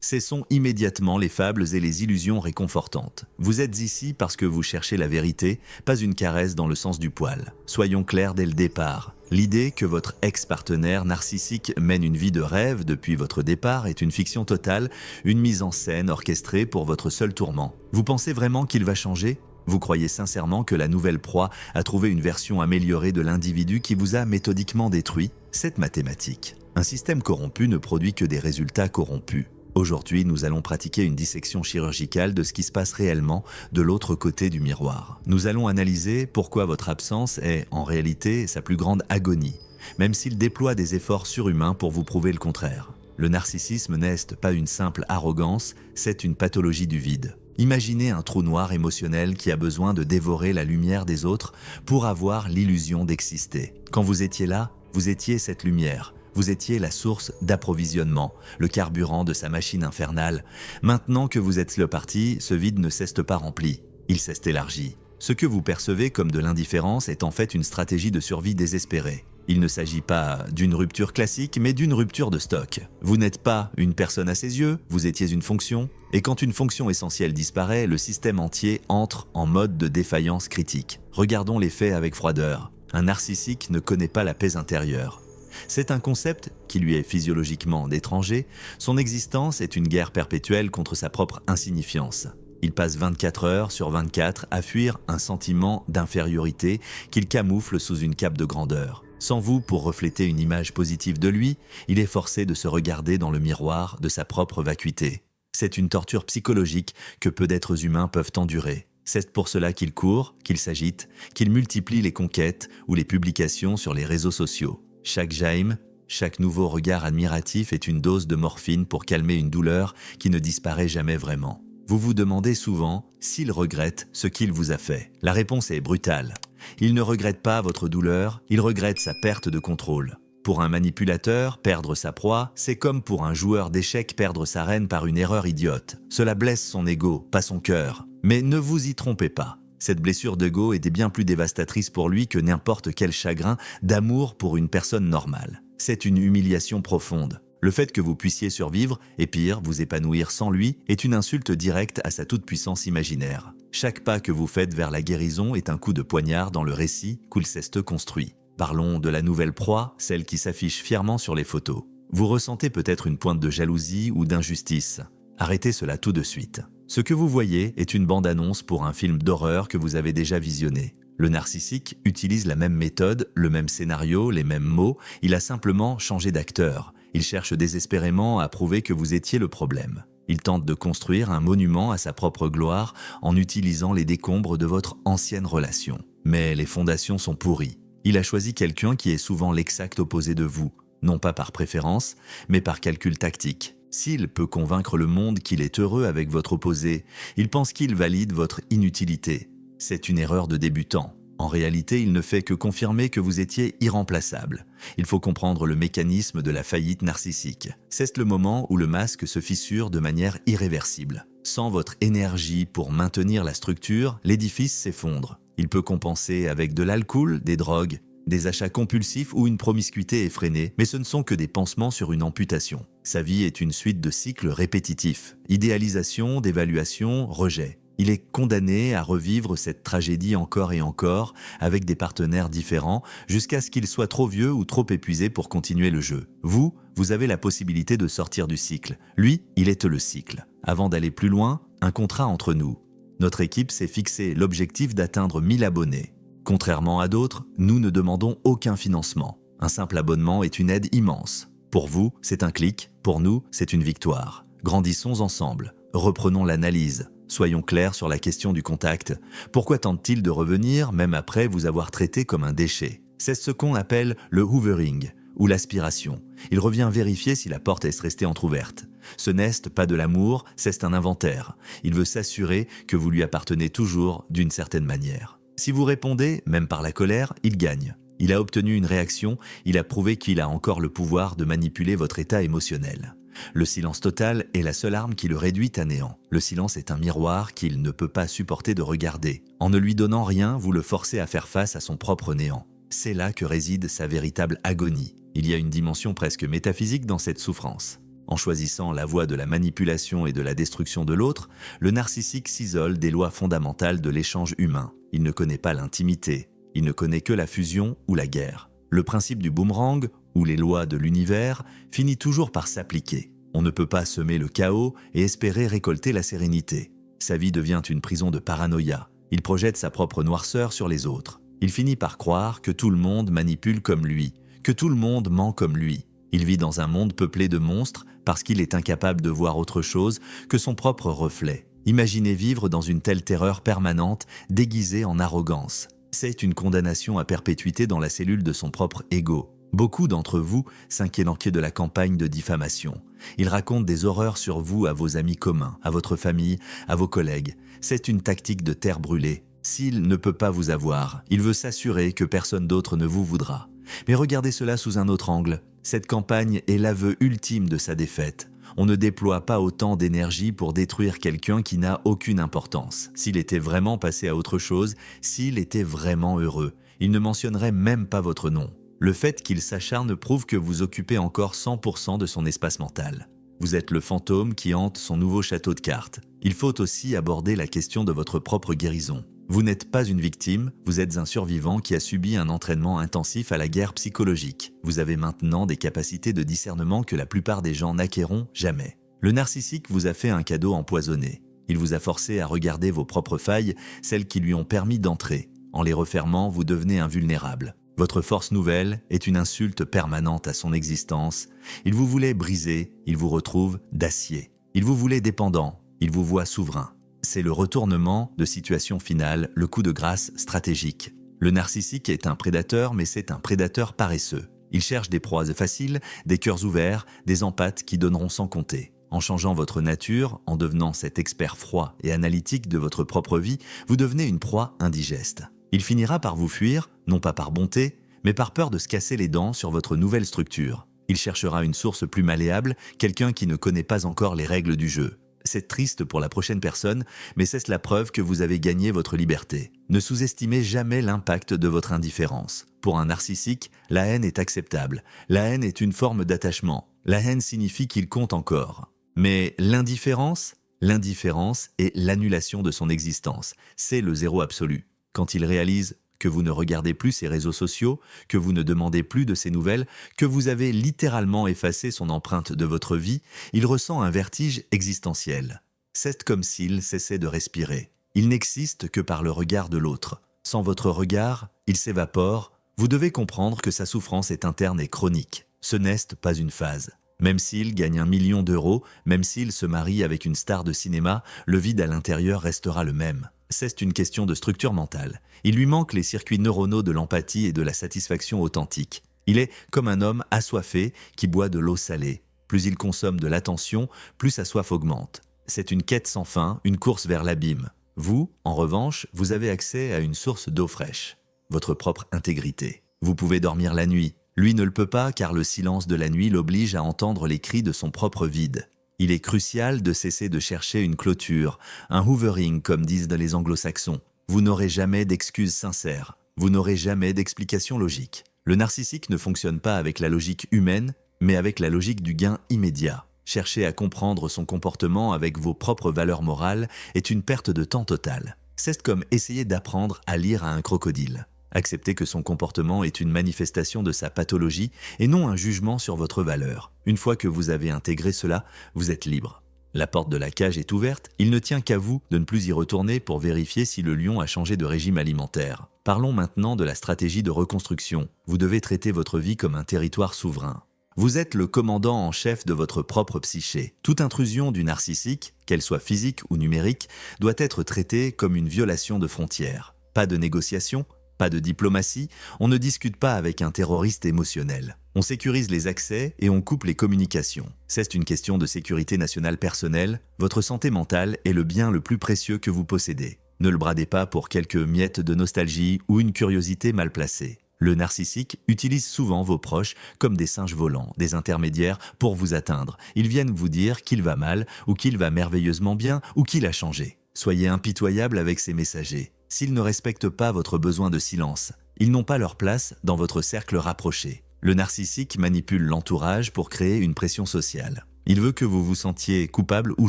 Cessons immédiatement les fables et les illusions réconfortantes. Vous êtes ici parce que vous cherchez la vérité, pas une caresse dans le sens du poil. Soyons clairs dès le départ. L'idée que votre ex-partenaire narcissique mène une vie de rêve depuis votre départ est une fiction totale, une mise en scène orchestrée pour votre seul tourment. Vous pensez vraiment qu'il va changer ? Vous croyez sincèrement que la nouvelle proie a trouvé une version améliorée de l'individu qui vous a méthodiquement détruit ? C'est mathématique. Un système corrompu ne produit que des résultats corrompus. Aujourd'hui, nous allons pratiquer une dissection chirurgicale de ce qui se passe réellement de l'autre côté du miroir. Nous allons analyser pourquoi votre absence est, en réalité, sa plus grande agonie, même s'il déploie des efforts surhumains pour vous prouver le contraire. Le narcissisme n'est pas une simple arrogance, c'est une pathologie du vide. Imaginez un trou noir émotionnel qui a besoin de dévorer la lumière des autres pour avoir l'illusion d'exister. Quand vous étiez là, vous étiez cette lumière. Vous étiez la source d'approvisionnement, le carburant de sa machine infernale. Maintenant que vous êtes le parti, ce vide ne s'est pas rempli, il s'est élargi. Ce que vous percevez comme de l'indifférence est en fait une stratégie de survie désespérée. Il ne s'agit pas d'une rupture classique, mais d'une rupture de stock. Vous n'êtes pas une personne à ses yeux, vous étiez une fonction. Et quand une fonction essentielle disparaît, le système entier entre en mode de défaillance critique. Regardons les faits avec froideur. Un narcissique ne connaît pas la paix intérieure. C'est un concept qui lui est physiologiquement étranger. Son existence est une guerre perpétuelle contre sa propre insignifiance. Il passe 24 heures sur 24 à fuir un sentiment d'infériorité qu'il camoufle sous une cape de grandeur. Sans vous pour refléter une image positive de lui, il est forcé de se regarder dans le miroir de sa propre vacuité. C'est une torture psychologique que peu d'êtres humains peuvent endurer. C'est pour cela qu'il court, qu'il s'agite, qu'il multiplie les conquêtes ou les publications sur les réseaux sociaux. Chaque j'aime, chaque nouveau regard admiratif est une dose de morphine pour calmer une douleur qui ne disparaît jamais vraiment. Vous vous demandez souvent s'il regrette ce qu'il vous a fait. La réponse est brutale. Il ne regrette pas votre douleur, il regrette sa perte de contrôle. Pour un manipulateur, perdre sa proie, c'est comme pour un joueur d'échecs perdre sa reine par une erreur idiote. Cela blesse son ego, pas son cœur. Mais ne vous y trompez pas. Cette blessure d'ego était bien plus dévastatrice pour lui que n'importe quel chagrin d'amour pour une personne normale. C'est une humiliation profonde. Le fait que vous puissiez survivre, et pire, vous épanouir sans lui, est une insulte directe à sa toute-puissance imaginaire. Chaque pas que vous faites vers la guérison est un coup de poignard dans le récit qu'il s'est construit. Parlons de la nouvelle proie, celle qui s'affiche fièrement sur les photos. Vous ressentez peut-être une pointe de jalousie ou d'injustice. Arrêtez cela tout de suite. Ce que vous voyez est une bande-annonce pour un film d'horreur que vous avez déjà visionné. Le narcissique utilise la même méthode, le même scénario, les mêmes mots, il a simplement changé d'acteur. Il cherche désespérément à prouver que vous étiez le problème. Il tente de construire un monument à sa propre gloire en utilisant les décombres de votre ancienne relation. Mais les fondations sont pourries. Il a choisi quelqu'un qui est souvent l'exact opposé de vous, non pas par préférence, mais par calcul tactique. S'il peut convaincre le monde qu'il est heureux avec votre opposé, il pense qu'il valide votre inutilité. C'est une erreur de débutant. En réalité, il ne fait que confirmer que vous étiez irremplaçable. Il faut comprendre le mécanisme de la faillite narcissique. C'est le moment où le masque se fissure de manière irréversible. Sans votre énergie pour maintenir la structure, l'édifice s'effondre. Il peut compenser avec de l'alcool, des drogues, des achats compulsifs ou une promiscuité effrénée, mais ce ne sont que des pansements sur une amputation. Sa vie est une suite de cycles répétitifs. Idéalisation, dévaluation, rejet. Il est condamné à revivre cette tragédie encore et encore, avec des partenaires différents, jusqu'à ce qu'il soit trop vieux ou trop épuisé pour continuer le jeu. Vous avez la possibilité de sortir du cycle. Lui, il est le cycle. Avant d'aller plus loin, un contrat entre nous. Notre équipe s'est fixé l'objectif d'atteindre 1000 abonnés. Contrairement à d'autres, nous ne demandons aucun financement. Un simple abonnement est une aide immense. Pour vous, c'est un clic. Pour nous, c'est une victoire. Grandissons ensemble. Reprenons l'analyse. Soyons clairs sur la question du contact. Pourquoi tente-t-il de revenir, même après vous avoir traité comme un déchet? C'est ce qu'on appelle le hoovering, ou l'aspiration. Il revient vérifier si la porte est restée entrouverte. Ce n'est pas de l'amour, c'est un inventaire. Il veut s'assurer que vous lui appartenez toujours d'une certaine manière. Si vous répondez, même par la colère, il gagne. Il a obtenu une réaction, il a prouvé qu'il a encore le pouvoir de manipuler votre état émotionnel. Le silence total est la seule arme qui le réduit à néant. Le silence est un miroir qu'il ne peut pas supporter de regarder. En ne lui donnant rien, vous le forcez à faire face à son propre néant. C'est là que réside sa véritable agonie. Il y a une dimension presque métaphysique dans cette souffrance. En choisissant la voie de la manipulation et de la destruction de l'autre, le narcissique s'isole des lois fondamentales de l'échange humain. Il ne connaît pas l'intimité, il ne connaît que la fusion ou la guerre. Le principe du boomerang, ou les lois de l'univers, finit toujours par s'appliquer. On ne peut pas semer le chaos et espérer récolter la sérénité. Sa vie devient une prison de paranoïa. Il projette sa propre noirceur sur les autres. Il finit par croire que tout le monde manipule comme lui, que tout le monde ment comme lui. Il vit dans un monde peuplé de monstres parce qu'il est incapable de voir autre chose que son propre reflet. Imaginez vivre dans une telle terreur permanente, déguisée en arrogance. C'est une condamnation à perpétuité dans la cellule de son propre ego. Beaucoup d'entre vous s'inquiètent de la campagne de diffamation. Ils racontent des horreurs sur vous à vos amis communs, à votre famille, à vos collègues. C'est une tactique de terre brûlée. S'il ne peut pas vous avoir, il veut s'assurer que personne d'autre ne vous voudra. Mais regardez cela sous un autre angle. Cette campagne est l'aveu ultime de sa défaite. On ne déploie pas autant d'énergie pour détruire quelqu'un qui n'a aucune importance. S'il était vraiment passé à autre chose, s'il était vraiment heureux, il ne mentionnerait même pas votre nom. Le fait qu'il s'acharne prouve que vous occupez encore 100% de son espace mental. Vous êtes le fantôme qui hante son nouveau château de cartes. Il faut aussi aborder la question de votre propre guérison. Vous n'êtes pas une victime, vous êtes un survivant qui a subi un entraînement intensif à la guerre psychologique. Vous avez maintenant des capacités de discernement que la plupart des gens n'acquerront jamais. Le narcissique vous a fait un cadeau empoisonné. Il vous a forcé à regarder vos propres failles, celles qui lui ont permis d'entrer. En les refermant, vous devenez invulnérable. Votre force nouvelle est une insulte permanente à son existence. Il vous voulait briser, il vous retrouve d'acier. Il vous voulait dépendant, il vous voit souverain. C'est le retournement de situation finale, le coup de grâce stratégique. Le narcissique est un prédateur, mais c'est un prédateur paresseux. Il cherche des proies faciles, des cœurs ouverts, des empathes qui donneront sans compter. En changeant votre nature, en devenant cet expert froid et analytique de votre propre vie, vous devenez une proie indigeste. Il finira par vous fuir, non pas par bonté, mais par peur de se casser les dents sur votre nouvelle structure. Il cherchera une source plus malléable, quelqu'un qui ne connaît pas encore les règles du jeu. C'est triste pour la prochaine personne, mais c'est la preuve que vous avez gagné votre liberté. Ne sous-estimez jamais l'impact de votre indifférence. Pour un narcissique, la haine est acceptable. La haine est une forme d'attachement. La haine signifie qu'il compte encore. Mais l'indifférence est l'annulation de son existence. C'est le zéro absolu. Quand il réalise que vous ne regardez plus ses réseaux sociaux, que vous ne demandez plus de ses nouvelles, que vous avez littéralement effacé son empreinte de votre vie, il ressent un vertige existentiel. C'est comme s'il cessait de respirer. Il n'existe que par le regard de l'autre. Sans votre regard, il s'évapore. Vous devez comprendre que sa souffrance est interne et chronique. Ce n'est pas une phase. Même s'il gagne 1 million d'euros, même s'il se marie avec une star de cinéma, le vide à l'intérieur restera le même. C'est une question de structure mentale. Il lui manque les circuits neuronaux de l'empathie et de la satisfaction authentique. Il est comme un homme assoiffé qui boit de l'eau salée. Plus il consomme de l'attention, plus sa soif augmente. C'est une quête sans fin, une course vers l'abîme. Vous, en revanche, vous avez accès à une source d'eau fraîche, votre propre intégrité. Vous pouvez dormir la nuit. Lui ne le peut pas car le silence de la nuit l'oblige à entendre les cris de son propre vide. Il est crucial de cesser de chercher une clôture, un hoovering comme disent les anglo-saxons. Vous n'aurez jamais d'excuses sincères, vous n'aurez jamais d'explication logique. Le narcissique ne fonctionne pas avec la logique humaine, mais avec la logique du gain immédiat. Chercher à comprendre son comportement avec vos propres valeurs morales est une perte de temps totale. C'est comme essayer d'apprendre à lire à un crocodile. Acceptez que son comportement est une manifestation de sa pathologie et non un jugement sur votre valeur. Une fois que vous avez intégré cela, vous êtes libre. La porte de la cage est ouverte, il ne tient qu'à vous de ne plus y retourner pour vérifier si le lion a changé de régime alimentaire. Parlons maintenant de la stratégie de reconstruction. Vous devez traiter votre vie comme un territoire souverain. Vous êtes le commandant en chef de votre propre psyché. Toute intrusion du narcissique, qu'elle soit physique ou numérique, doit être traitée comme une violation de frontières. Pas de négociation, pas de diplomatie, on ne discute pas avec un terroriste émotionnel. On sécurise les accès et on coupe les communications. C'est une question de sécurité nationale personnelle. Votre santé mentale est le bien le plus précieux que vous possédez. Ne le bradez pas pour quelques miettes de nostalgie ou une curiosité mal placée. Le narcissique utilise souvent vos proches comme des singes volants, des intermédiaires pour vous atteindre. Ils viennent vous dire qu'il va mal ou qu'il va merveilleusement bien ou qu'il a changé. Soyez impitoyable avec ces messagers. S'ils ne respectent pas votre besoin de silence, ils n'ont pas leur place dans votre cercle rapproché. Le narcissique manipule l'entourage pour créer une pression sociale. Il veut que vous vous sentiez coupable ou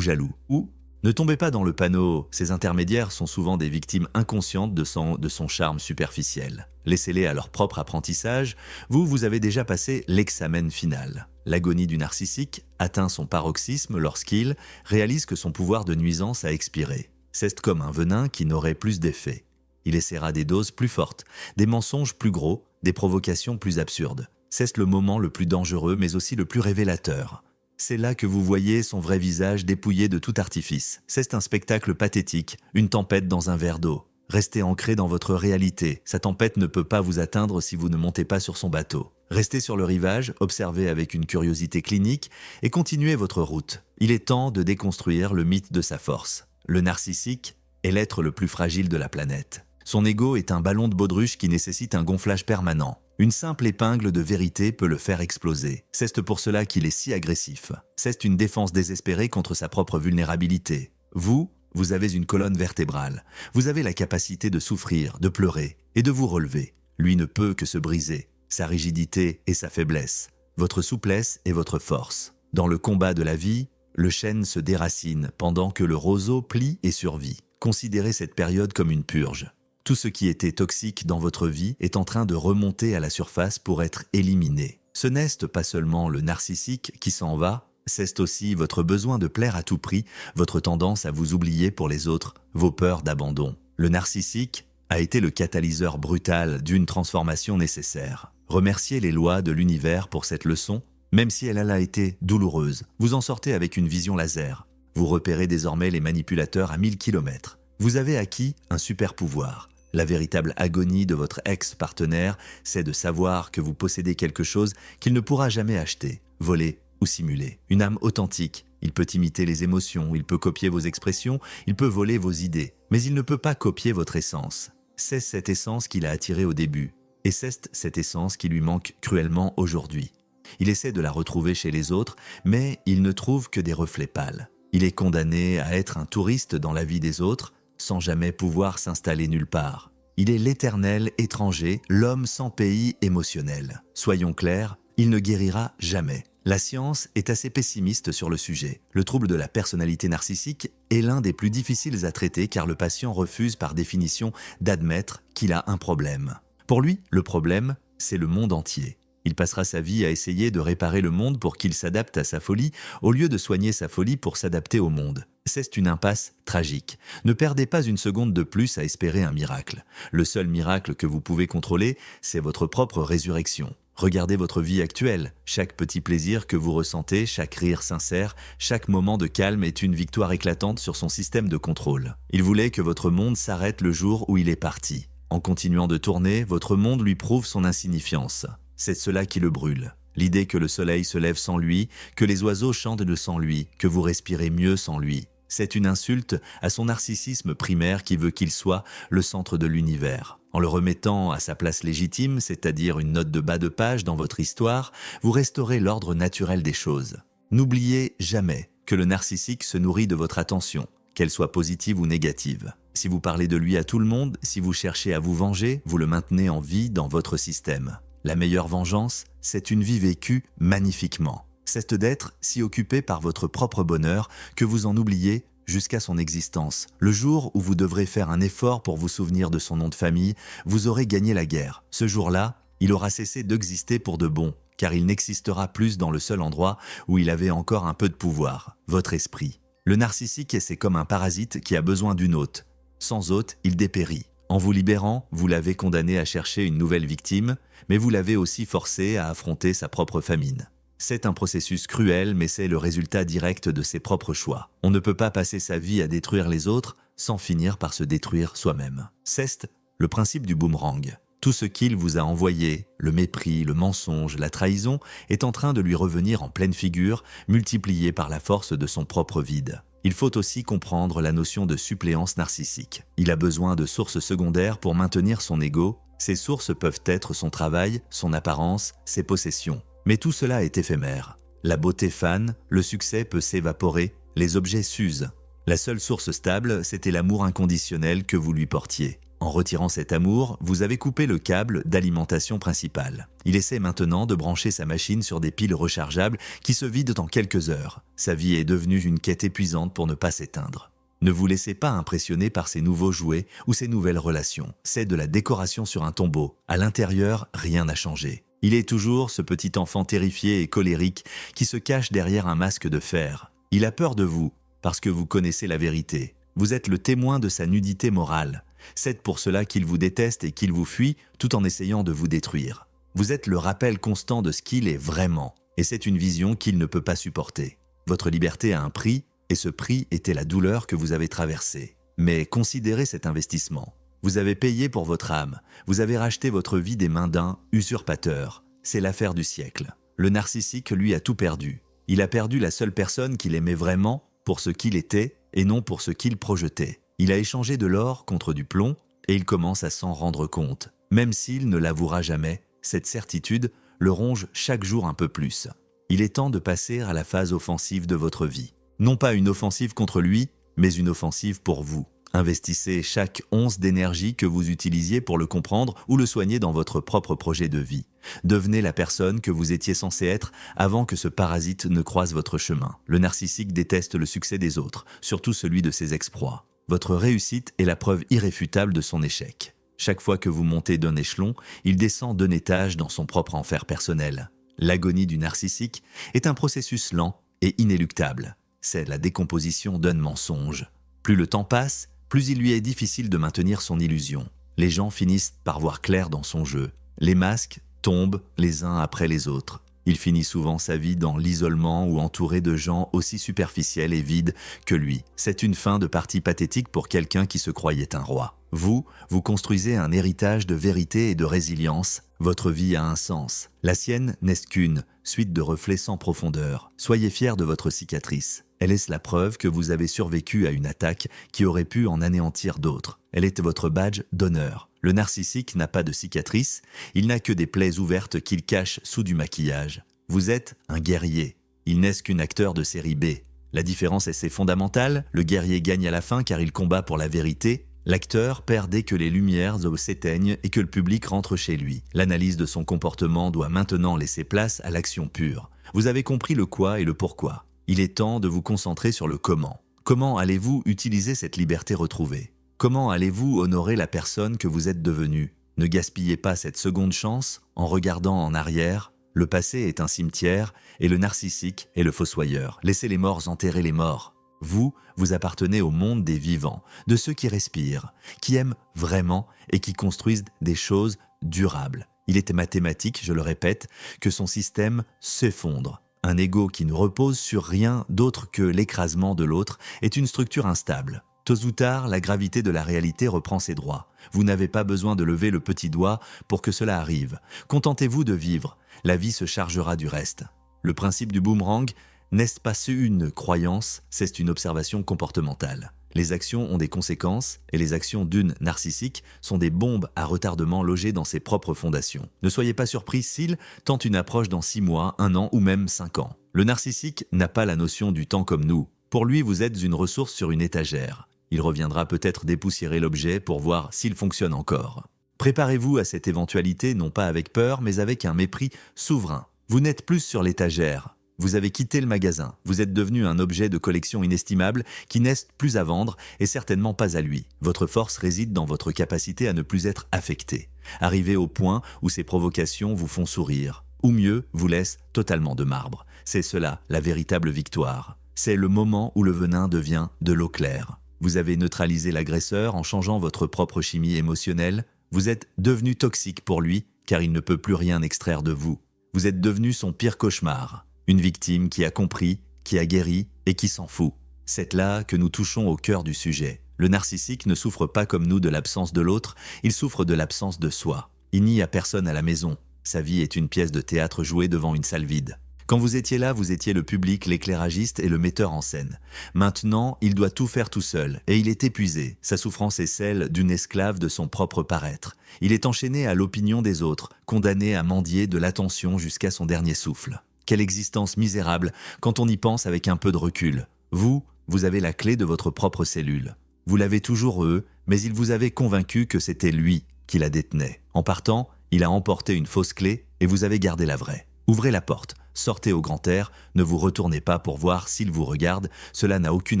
jaloux. Ou ne tombez pas dans le panneau, ces intermédiaires sont souvent des victimes inconscientes de son charme superficiel. Laissez-les à leur propre apprentissage, vous avez déjà passé l'examen final. L'agonie du narcissique atteint son paroxysme lorsqu'il réalise que son pouvoir de nuisance a expiré. C'est comme un venin qui n'aurait plus d'effet. Il essaiera des doses plus fortes, des mensonges plus gros, des provocations plus absurdes. C'est le moment le plus dangereux mais aussi le plus révélateur. C'est là que vous voyez son vrai visage dépouillé de tout artifice. C'est un spectacle pathétique, une tempête dans un verre d'eau. Restez ancré dans votre réalité. Sa tempête ne peut pas vous atteindre si vous ne montez pas sur son bateau. Restez sur le rivage, observez avec une curiosité clinique et continuez votre route. Il est temps de déconstruire le mythe de sa force. Le narcissique est l'être le plus fragile de la planète. Son ego est un ballon de baudruche qui nécessite un gonflage permanent. Une simple épingle de vérité peut le faire exploser. C'est pour cela qu'il est si agressif. C'est une défense désespérée contre sa propre vulnérabilité. Vous avez une colonne vertébrale. Vous avez la capacité de souffrir, de pleurer et de vous relever. Lui ne peut que se briser. Sa rigidité est sa faiblesse. Votre souplesse est votre force. Dans le combat de la vie, le chêne se déracine pendant que le roseau plie et survit. Considérez cette période comme une purge. Tout ce qui était toxique dans votre vie est en train de remonter à la surface pour être éliminé. Ce n'est pas seulement le narcissique qui s'en va, c'est aussi votre besoin de plaire à tout prix, votre tendance à vous oublier pour les autres, vos peurs d'abandon. Le narcissique a été le catalyseur brutal d'une transformation nécessaire. Remerciez les lois de l'univers pour cette leçon, même si elle a été douloureuse. Vous en sortez avec une vision laser. Vous repérez désormais les manipulateurs à 1000 km. Vous avez acquis un super pouvoir. La véritable agonie de votre ex-partenaire, c'est de savoir que vous possédez quelque chose qu'il ne pourra jamais acheter, voler ou simuler. Une âme authentique. Il peut imiter les émotions, il peut copier vos expressions, il peut voler vos idées, mais il ne peut pas copier votre essence. C'est cette essence qu'il a attirée au début, et c'est cette essence qui lui manque cruellement aujourd'hui. Il essaie de la retrouver chez les autres, mais il ne trouve que des reflets pâles. Il est condamné à être un touriste dans la vie des autres, sans jamais pouvoir s'installer nulle part. Il est l'éternel étranger, l'homme sans pays émotionnel. Soyons clairs, il ne guérira jamais. La science est assez pessimiste sur le sujet. Le trouble de la personnalité narcissique est l'un des plus difficiles à traiter car le patient refuse par définition d'admettre qu'il a un problème. Pour lui, le problème, c'est le monde entier. Il passera sa vie à essayer de réparer le monde pour qu'il s'adapte à sa folie, au lieu de soigner sa folie pour s'adapter au monde. C'est une impasse tragique. Ne perdez pas une seconde de plus à espérer un miracle. Le seul miracle que vous pouvez contrôler, c'est votre propre résurrection. Regardez votre vie actuelle. Chaque petit plaisir que vous ressentez, chaque rire sincère, chaque moment de calme est une victoire éclatante sur son système de contrôle. Il voulait que votre monde s'arrête le jour où il est parti. En continuant de tourner, votre monde lui prouve son insignifiance. C'est cela qui le brûle. L'idée que le soleil se lève sans lui, que les oiseaux chantent sans lui, que vous respirez mieux sans lui. C'est une insulte à son narcissisme primaire qui veut qu'il soit le centre de l'univers. En le remettant à sa place légitime, c'est-à-dire une note de bas de page dans votre histoire, vous restaurez l'ordre naturel des choses. N'oubliez jamais que le narcissique se nourrit de votre attention, qu'elle soit positive ou négative. Si vous parlez de lui à tout le monde, si vous cherchez à vous venger, vous le maintenez en vie dans votre système. La meilleure vengeance, c'est une vie vécue magnifiquement. C'est d'être si occupé par votre propre bonheur que vous en oubliez jusqu'à son existence. Le jour où vous devrez faire un effort pour vous souvenir de son nom de famille, vous aurez gagné la guerre. Ce jour-là, il aura cessé d'exister pour de bon, car il n'existera plus dans le seul endroit où il avait encore un peu de pouvoir, votre esprit. Le narcissique, c'est comme un parasite qui a besoin d'une hôte. Sans hôte, il dépérit. En vous libérant, vous l'avez condamné à chercher une nouvelle victime, mais vous l'avez aussi forcé à affronter sa propre famine. C'est un processus cruel, mais c'est le résultat direct de ses propres choix. On ne peut pas passer sa vie à détruire les autres sans finir par se détruire soi-même. C'est le principe du boomerang. Tout ce qu'il vous a envoyé, le mépris, le mensonge, la trahison, est en train de lui revenir en pleine figure, multiplié par la force de son propre vide. Il faut aussi comprendre la notion de suppléance narcissique. Il a besoin de sources secondaires pour maintenir son ego. Ces sources peuvent être son travail, son apparence, ses possessions. Mais tout cela est éphémère. La beauté fane, le succès peut s'évaporer, les objets s'usent. La seule source stable, c'était l'amour inconditionnel que vous lui portiez. En retirant cet amour, vous avez coupé le câble d'alimentation principale. Il essaie maintenant de brancher sa machine sur des piles rechargeables qui se vident en quelques heures. Sa vie est devenue une quête épuisante pour ne pas s'éteindre. Ne vous laissez pas impressionner par ces nouveaux jouets ou ces nouvelles relations. C'est de la décoration sur un tombeau. À l'intérieur, rien n'a changé. Il est toujours ce petit enfant terrifié et colérique qui se cache derrière un masque de fer. Il a peur de vous parce que vous connaissez la vérité. Vous êtes le témoin de sa nudité morale. C'est pour cela qu'il vous déteste et qu'il vous fuit tout en essayant de vous détruire. Vous êtes le rappel constant de ce qu'il est vraiment, et c'est une vision qu'il ne peut pas supporter. Votre liberté a un prix, et ce prix était la douleur que vous avez traversée. Mais considérez cet investissement. Vous avez payé pour votre âme, vous avez racheté votre vie des mains d'un usurpateur. C'est l'affaire du siècle. Le narcissique, lui, a tout perdu. Il a perdu la seule personne qu'il aimait vraiment pour ce qu'il était et non pour ce qu'il projetait. Il a échangé de l'or contre du plomb et il commence à s'en rendre compte. Même s'il ne l'avouera jamais, cette certitude le ronge chaque jour un peu plus. Il est temps de passer à la phase offensive de votre vie. Non pas une offensive contre lui, mais une offensive pour vous. Investissez chaque once d'énergie que vous utilisiez pour le comprendre ou le soigner dans votre propre projet de vie. Devenez la personne que vous étiez censé être avant que ce parasite ne croise votre chemin. Le narcissique déteste le succès des autres, surtout celui de ses exploits. Votre réussite est la preuve irréfutable de son échec. Chaque fois que vous montez d'un échelon, il descend d'un étage dans son propre enfer personnel. L'agonie du narcissique est un processus lent et inéluctable. C'est la décomposition d'un mensonge. Plus le temps passe, plus il lui est difficile de maintenir son illusion. Les gens finissent par voir clair dans son jeu. Les masques tombent les uns après les autres. Il finit souvent sa vie dans l'isolement ou entouré de gens aussi superficiels et vides que lui. C'est une fin de partie pathétique pour quelqu'un qui se croyait un roi. Vous construisez un héritage de vérité et de résilience. Votre vie a un sens. La sienne n'est qu'une suite de reflets sans profondeur. Soyez fiers de votre cicatrice. Elle est la preuve que vous avez survécu à une attaque qui aurait pu en anéantir d'autres. Elle est votre badge d'honneur. Le narcissique n'a pas de cicatrice, il n'a que des plaies ouvertes qu'il cache sous du maquillage. Vous êtes un guerrier. Il n'est qu'un acteur de série B. La différence est fondamentale, le guerrier gagne à la fin car il combat pour la vérité. L'acteur perd dès que les lumières s'éteignent et que le public rentre chez lui. L'analyse de son comportement doit maintenant laisser place à l'action pure. Vous avez compris le quoi et le pourquoi. Il est temps de vous concentrer sur le comment. Comment allez-vous utiliser cette liberté retrouvée ? Comment allez-vous honorer la personne que vous êtes devenue ? Ne gaspillez pas cette seconde chance en regardant en arrière. Le passé est un cimetière et le narcissique est le fossoyeur. Laissez les morts enterrer les morts. Vous appartenez au monde des vivants, de ceux qui respirent, qui aiment vraiment et qui construisent des choses durables. Il est mathématique, je le répète, que son système s'effondre. Un ego qui ne repose sur rien d'autre que l'écrasement de l'autre est une structure instable. Tôt ou tard, la gravité de la réalité reprend ses droits. Vous n'avez pas besoin de lever le petit doigt pour que cela arrive. Contentez-vous de vivre. La vie se chargera du reste. Le principe du boomerang n'est pas une croyance, c'est une observation comportementale. Les actions ont des conséquences et les actions d'une narcissique sont des bombes à retardement logées dans ses propres fondations. Ne soyez pas surpris s'il tente une approche dans 6 mois, 1 an ou même 5 ans. Le narcissique n'a pas la notion du temps comme nous. Pour lui, vous êtes une ressource sur une étagère. Il reviendra peut-être dépoussiérer l'objet pour voir s'il fonctionne encore. Préparez-vous à cette éventualité non pas avec peur, mais avec un mépris souverain. Vous n'êtes plus sur l'étagère. Vous avez quitté le magasin. Vous êtes devenu un objet de collection inestimable qui n'est plus à vendre et certainement pas à lui. Votre force réside dans votre capacité à ne plus être affecté. Arrivé au point où ces provocations vous font sourire, ou mieux, vous laissent totalement de marbre. C'est cela, la véritable victoire. C'est le moment où le venin devient de l'eau claire. Vous avez neutralisé l'agresseur en changeant votre propre chimie émotionnelle. Vous êtes devenu toxique pour lui car il ne peut plus rien extraire de vous. Vous êtes devenu son pire cauchemar. Une victime qui a compris, qui a guéri et qui s'en fout. C'est là que nous touchons au cœur du sujet. Le narcissique ne souffre pas comme nous de l'absence de l'autre, il souffre de l'absence de soi. Il n'y a personne à la maison. Sa vie est une pièce de théâtre jouée devant une salle vide. Quand vous étiez là, vous étiez le public, l'éclairagiste et le metteur en scène. Maintenant, il doit tout faire tout seul et il est épuisé. Sa souffrance est celle d'une esclave de son propre paraître. Il est enchaîné à l'opinion des autres, condamné à mendier de l'attention jusqu'à son dernier souffle. Quelle existence misérable quand on y pense avec un peu de recul. Vous avez la clé de votre propre cellule. Vous l'avez toujours eux, mais il vous avait convaincu que c'était lui qui la détenait. En partant, il a emporté une fausse clé et vous avez gardé la vraie. Ouvrez la porte, sortez au grand air, ne vous retournez pas pour voir s'il vous regarde, cela n'a aucune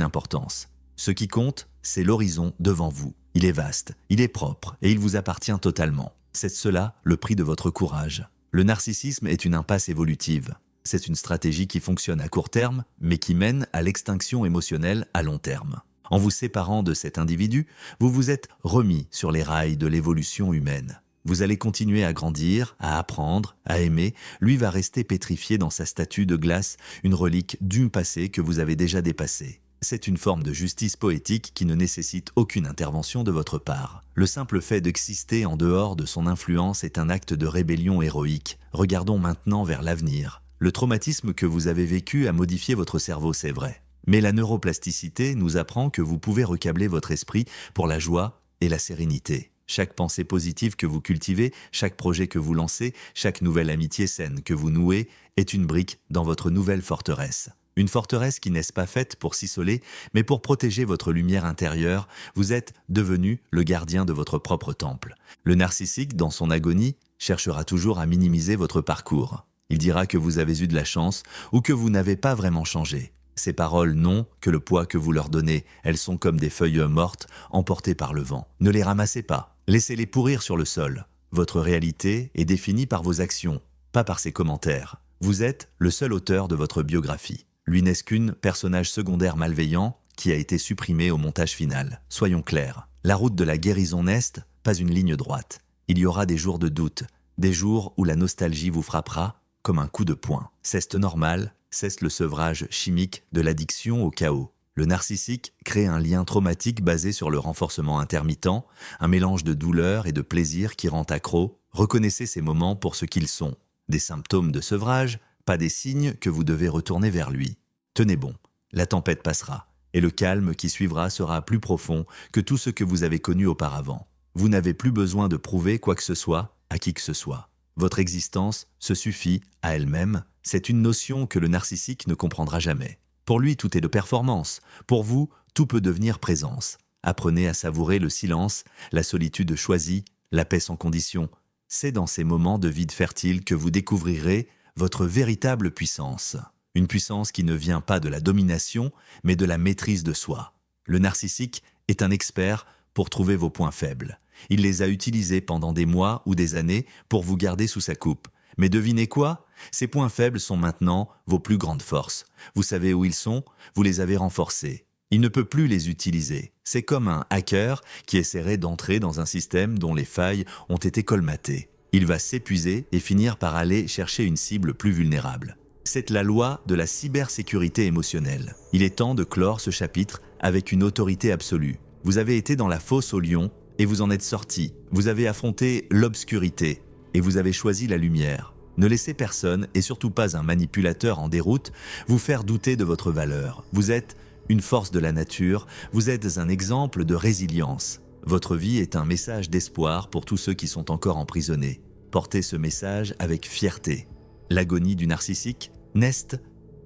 importance. Ce qui compte, c'est l'horizon devant vous. Il est vaste, il est propre et il vous appartient totalement. C'est cela le prix de votre courage. Le narcissisme est une impasse évolutive. C'est une stratégie qui fonctionne à court terme, mais qui mène à l'extinction émotionnelle à long terme. En vous séparant de cet individu, vous vous êtes remis sur les rails de l'évolution humaine. Vous allez continuer à grandir, à apprendre, à aimer. Lui va rester pétrifié dans sa statue de glace, une relique du passé que vous avez déjà dépassé. C'est une forme de justice poétique qui ne nécessite aucune intervention de votre part. Le simple fait d'exister en dehors de son influence est un acte de rébellion héroïque. Regardons maintenant vers l'avenir. Le traumatisme que vous avez vécu a modifié votre cerveau, c'est vrai. Mais la neuroplasticité nous apprend que vous pouvez recabler votre esprit pour la joie et la sérénité. Chaque pensée positive que vous cultivez, chaque projet que vous lancez, chaque nouvelle amitié saine que vous nouez est une brique dans votre nouvelle forteresse. Une forteresse qui n'est pas faite pour s'isoler, mais pour protéger votre lumière intérieure. Vous êtes devenu le gardien de votre propre temple. Le narcissique, dans son agonie, cherchera toujours à minimiser votre parcours. Il dira que vous avez eu de la chance ou que vous n'avez pas vraiment changé. Ces paroles n'ont que le poids que vous leur donnez. Elles sont comme des feuilles mortes emportées par le vent. Ne les ramassez pas. Laissez-les pourrir sur le sol. Votre réalité est définie par vos actions, pas par ses commentaires. Vous êtes le seul auteur de votre biographie. Lui n'est qu'un personnage secondaire malveillant qui a été supprimé au montage final. Soyons clairs. La route de la guérison n'est pas une ligne droite. Il y aura des jours de doute, des jours où la nostalgie vous frappera comme un coup de poing. C'est normal, c'est le sevrage chimique de l'addiction au chaos. Le narcissique crée un lien traumatique basé sur le renforcement intermittent, un mélange de douleur et de plaisir qui rend accro. Reconnaissez ces moments pour ce qu'ils sont. Des symptômes de sevrage, pas des signes que vous devez retourner vers lui. Tenez bon, la tempête passera, et le calme qui suivra sera plus profond que tout ce que vous avez connu auparavant. Vous n'avez plus besoin de prouver quoi que ce soit à qui que ce soit. Votre existence se suffit à elle-même. C'est une notion que le narcissique ne comprendra jamais. Pour lui, tout est de performance. Pour vous, tout peut devenir présence. Apprenez à savourer le silence, la solitude choisie, la paix sans condition. C'est dans ces moments de vide fertile que vous découvrirez votre véritable puissance. Une puissance qui ne vient pas de la domination, mais de la maîtrise de soi. Le narcissique est un expert pour trouver vos points faibles. Il les a utilisés pendant des mois ou des années pour vous garder sous sa coupe. Mais devinez quoi? Ces points faibles sont maintenant vos plus grandes forces. Vous savez où ils sont, vous les avez renforcés. Il ne peut plus les utiliser. C'est comme un hacker qui essaierait d'entrer dans un système dont les failles ont été colmatées. Il va s'épuiser et finir par aller chercher une cible plus vulnérable. C'est la loi de la cybersécurité émotionnelle. Il est temps de clore ce chapitre avec une autorité absolue. Vous avez été dans la fosse au lion et vous en êtes sorti. Vous avez affronté l'obscurité et vous avez choisi la lumière. Ne laissez personne, et surtout pas un manipulateur en déroute, vous faire douter de votre valeur. Vous êtes une force de la nature, vous êtes un exemple de résilience. Votre vie est un message d'espoir pour tous ceux qui sont encore emprisonnés. Portez ce message avec fierté. L'agonie du narcissique n'est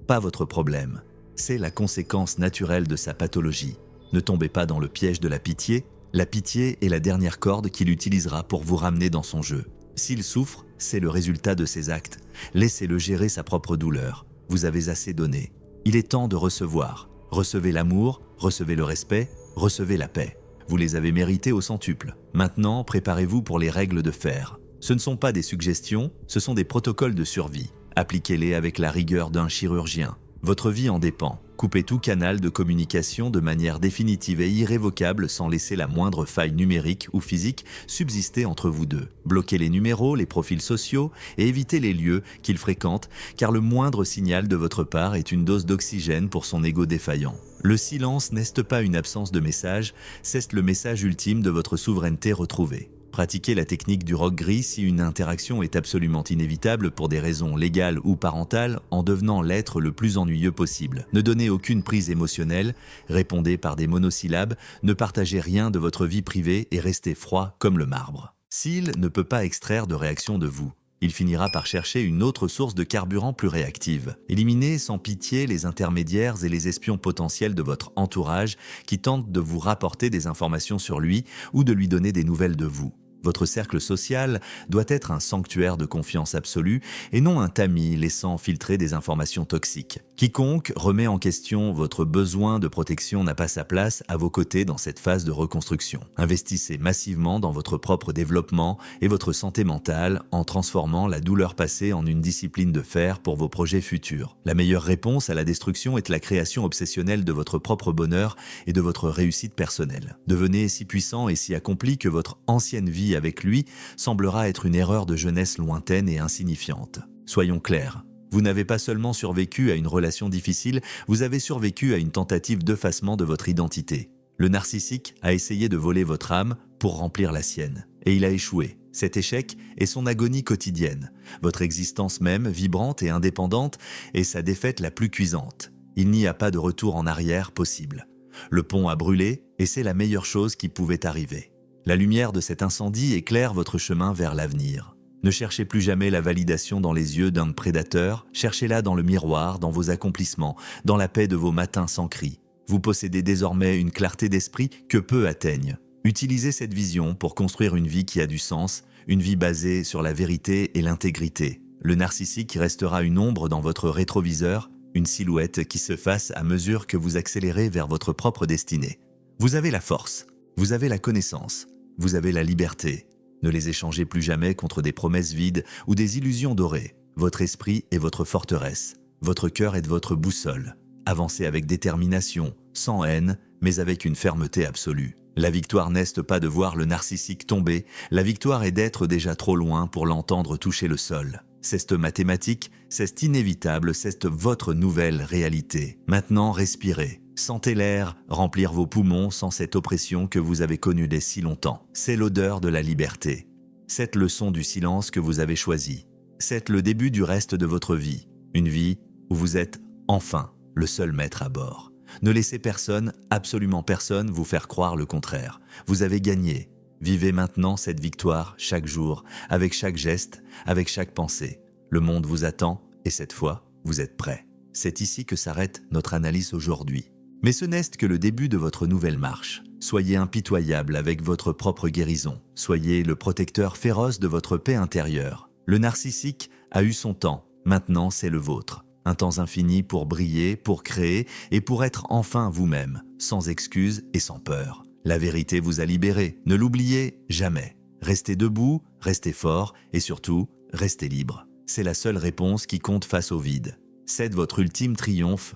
pas votre problème. C'est la conséquence naturelle de sa pathologie. Ne tombez pas dans le piège de la pitié. La pitié est la dernière corde qu'il utilisera pour vous ramener dans son jeu. S'il souffre, c'est le résultat de ses actes. Laissez-le gérer sa propre douleur. Vous avez assez donné. Il est temps de recevoir. Recevez l'amour, recevez le respect, recevez la paix. Vous les avez mérités au centuple. Maintenant, préparez-vous pour les règles de fer. Ce ne sont pas des suggestions, ce sont des protocoles de survie. Appliquez-les avec la rigueur d'un chirurgien. Votre vie en dépend. Coupez tout canal de communication de manière définitive et irrévocable sans laisser la moindre faille numérique ou physique subsister entre vous deux. Bloquez les numéros, les profils sociaux et évitez les lieux qu'il fréquente car le moindre signal de votre part est une dose d'oxygène pour son ego défaillant. Le silence n'est pas une absence de message, c'est le message ultime de votre souveraineté retrouvée. Pratiquez la technique du roc gris si une interaction est absolument inévitable pour des raisons légales ou parentales en devenant l'être le plus ennuyeux possible. Ne donnez aucune prise émotionnelle, répondez par des monosyllabes, ne partagez rien de votre vie privée et restez froid comme le marbre. S'il ne peut pas extraire de réaction de vous, il finira par chercher une autre source de carburant plus réactive. Éliminez sans pitié les intermédiaires et les espions potentiels de votre entourage qui tentent de vous rapporter des informations sur lui ou de lui donner des nouvelles de vous. Votre cercle social doit être un sanctuaire de confiance absolue et non un tamis laissant filtrer des informations toxiques. Quiconque remet en question votre besoin de protection n'a pas sa place à vos côtés dans cette phase de reconstruction. Investissez massivement dans votre propre développement et votre santé mentale en transformant la douleur passée en une discipline de fer pour vos projets futurs. La meilleure réponse à la destruction est la création obsessionnelle de votre propre bonheur et de votre réussite personnelle. Devenez si puissant et si accompli que votre ancienne vie avec lui semblera être une erreur de jeunesse lointaine et insignifiante. Soyons clairs, vous n'avez pas seulement survécu à une relation difficile, vous avez survécu à une tentative d'effacement de votre identité. Le narcissique a essayé de voler votre âme pour remplir la sienne, et il a échoué. Cet échec est son agonie quotidienne, votre existence même, vibrante et indépendante, est sa défaite la plus cuisante. Il n'y a pas de retour en arrière possible. Le pont a brûlé, et c'est la meilleure chose qui pouvait arriver. La lumière de cet incendie éclaire votre chemin vers l'avenir. Ne cherchez plus jamais la validation dans les yeux d'un prédateur, cherchez-la dans le miroir, dans vos accomplissements, dans la paix de vos matins sans cri. Vous possédez désormais une clarté d'esprit que peu atteignent. Utilisez cette vision pour construire une vie qui a du sens, une vie basée sur la vérité et l'intégrité. Le narcissique restera une ombre dans votre rétroviseur, une silhouette qui se fasse à mesure que vous accélérez vers votre propre destinée. Vous avez la force, vous avez la connaissance. Vous avez la liberté. Ne les échangez plus jamais contre des promesses vides ou des illusions dorées. Votre esprit est votre forteresse. Votre cœur est votre boussole. Avancez avec détermination, sans haine, mais avec une fermeté absolue. La victoire n'est pas de voir le narcissique tomber, la victoire est d'être déjà trop loin pour l'entendre toucher le sol. C'est mathématique, c'est inévitable, c'est votre nouvelle réalité. Maintenant, respirez. Sentez l'air remplir vos poumons sans cette oppression que vous avez connue dès si longtemps. C'est l'odeur de la liberté. C'est le son du silence que vous avez choisi. C'est le début du reste de votre vie. Une vie où vous êtes enfin le seul maître à bord. Ne laissez personne, absolument personne, vous faire croire le contraire. Vous avez gagné. Vivez maintenant cette victoire chaque jour, avec chaque geste, avec chaque pensée. Le monde vous attend et cette fois, vous êtes prêts. C'est ici que s'arrête notre analyse aujourd'hui. Mais ce n'est que le début de votre nouvelle marche. Soyez impitoyable avec votre propre guérison. Soyez le protecteur féroce de votre paix intérieure. Le narcissique a eu son temps, maintenant c'est le vôtre. Un temps infini pour briller, pour créer et pour être enfin vous-même, sans excuses et sans peur. La vérité vous a libéré, ne l'oubliez jamais. Restez debout, restez fort et surtout, restez libre. C'est la seule réponse qui compte face au vide. C'est votre ultime triomphe,